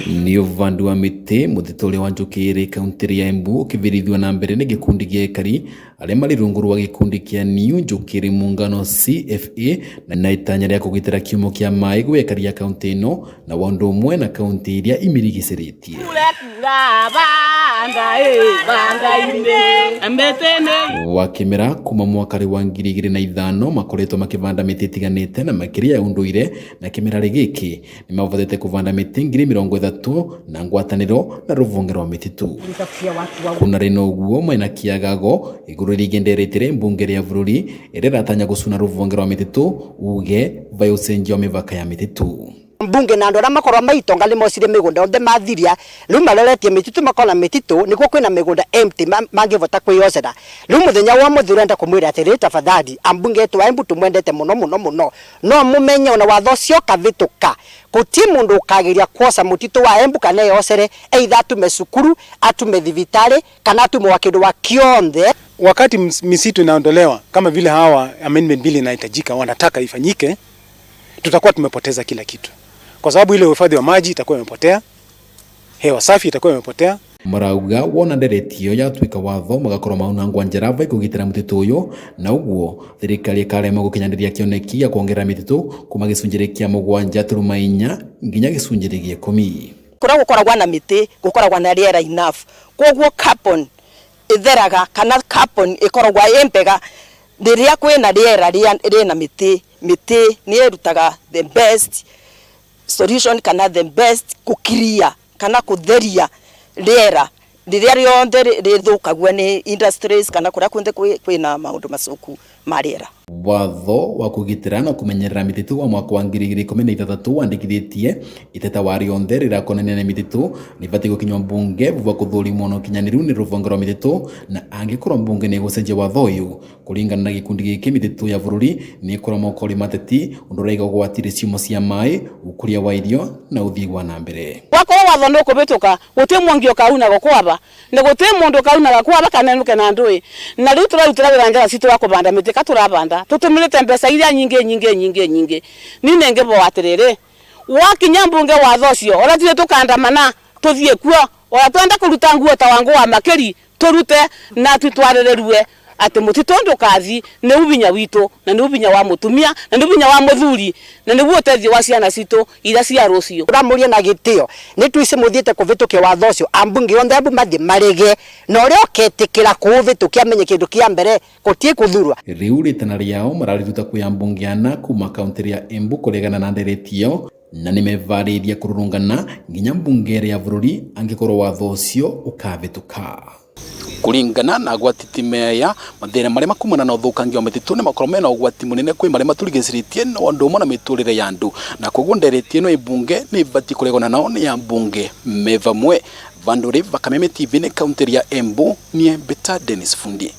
Ni uvandu wa miti mutituri wa Njukiri kaunti ya Embu ukivithithwa na mbere ni gikundi gia ekari aria mari rungu rwa gikundi kia New Njukiri muungano CFA na itanya ria kugitira kiumo kia mai gwe ekari ya kaunti ino na wandu umwe na kaunti iria imirigiciritie. Wakimera kuma mwaka wa 2005 makoretwo makivanda miti itiganite na makiria ya unduire na kimera giki ni mavatete kuvanda miti 30 na ngwataniro na ruvunge rwa mititu. Kuna rino guo mwena Kiagago iguru rigenderetire mbunge ya bururi iratanya gusuna ruvunge rwa mititu uge vayocenjia mivaka ya mititu. Mbunge na ndora makorwa maitonga limosire migunda onde mathiria riu mareretie mititu makona mititu niguo kwina migunda empty mangivota kwiyocera riu muthenya wa muthuri enda kumwira atiri tafadhali ambunge etu wa Embu tumwendete muno no mumenye ona watho cio kavituka guti mundu ukagiria kwosa mutitu wa Embu kana yocere either atume cukuru atume thivitari kana atume wa kindu wa kionthe. Wakati misitu inaondolewa kama vile hawa amendment bill inahitajika wanataka ifanyike, tutakuwa tumepoteza kila kitu. Kwa sababu ile uhifadhi wa maji itakuwa imepotea, hewa safi itakuwa imepotea. Marauga wona nderetio ya twika watho magakorwo maunangwa njera vai kugitira mutitu uyu na uguo thirikari ikarema gukinyandiria kioneki ya kuongera mititu kuma gicunjiri kia 7.4 nginya gicunjiri gia 10. Kura gukoragwa na miti gukoragwa na riera enough koguo carbon itheraga kana carbon ikoragwa empega riria kwina riera rina miti ni erutaga the best solution kana the best kukiria kana kutheria riera riria rionthe rithukagwa ni industries kana kuria kunthe kwina maundu macuku ma riera. Watho wa kugitira na kumenyerera mititu wa mwaka wa 2013 wandikithitie iteta wari onthe rirakonania na mititu nibati gukinywa mbunge vuva kuthurimwo no kinyaniru ni ruvunge rwa mititu na angikorwo mbunge ni gucenjia watho uyu kuringana na gikundi giki mititu ya bururi ni ikorwo mokori mateti undu raiga gwatire ciumo cia mai ukuria wa irio na uthii wa na mbere. Wakorwo watho no kubituka guti mwangio kauna gokwaba ni guti mundu kauna gokwaba kana nuke na ndui na riu turarutira wira njara citu wa kubanda miti katurabanda tutumilite mbesa iria nyingi ni nengebo atiriri wakinya mbunge watho cio ora tire tukandamana tuthie kuo ora twenda kuruta nguo ta wangu wa makeri turute na tutwarererue ati mutitondu kathi ni ubinya witu na ni ubinya wa mutumia na ni ubinya wa muthuri na ni guo tethio wa ciana citu ira cia rucio uramuria na gitio ni twise muthiete kuvitukia watho cio ambunge onthe Embu mathi marege no rio ketikira kuvitukia menye kindu kia mbere gutie kuthurwa. Riu ritana riao marariruta kuya mbunge ana kuma kaunti ya Embu kuregana na nderetio na nimevariria kururungana nginya mbunge ya bururi angikorwo watho ucio ukavituka. Kuringana na gwatiti meya mathina maria makumana na uthukangia mititu ni makorwo mena ugwati munene kwi maria maturigiciritie no andu mo na miturire ya andu na koguo nderetie no ibunge ni bati kuregana nao ni ya mbunge mevamwe Vanduri Vakameme TV ni kaunti ya Embu ni Beta Dennis Fundi.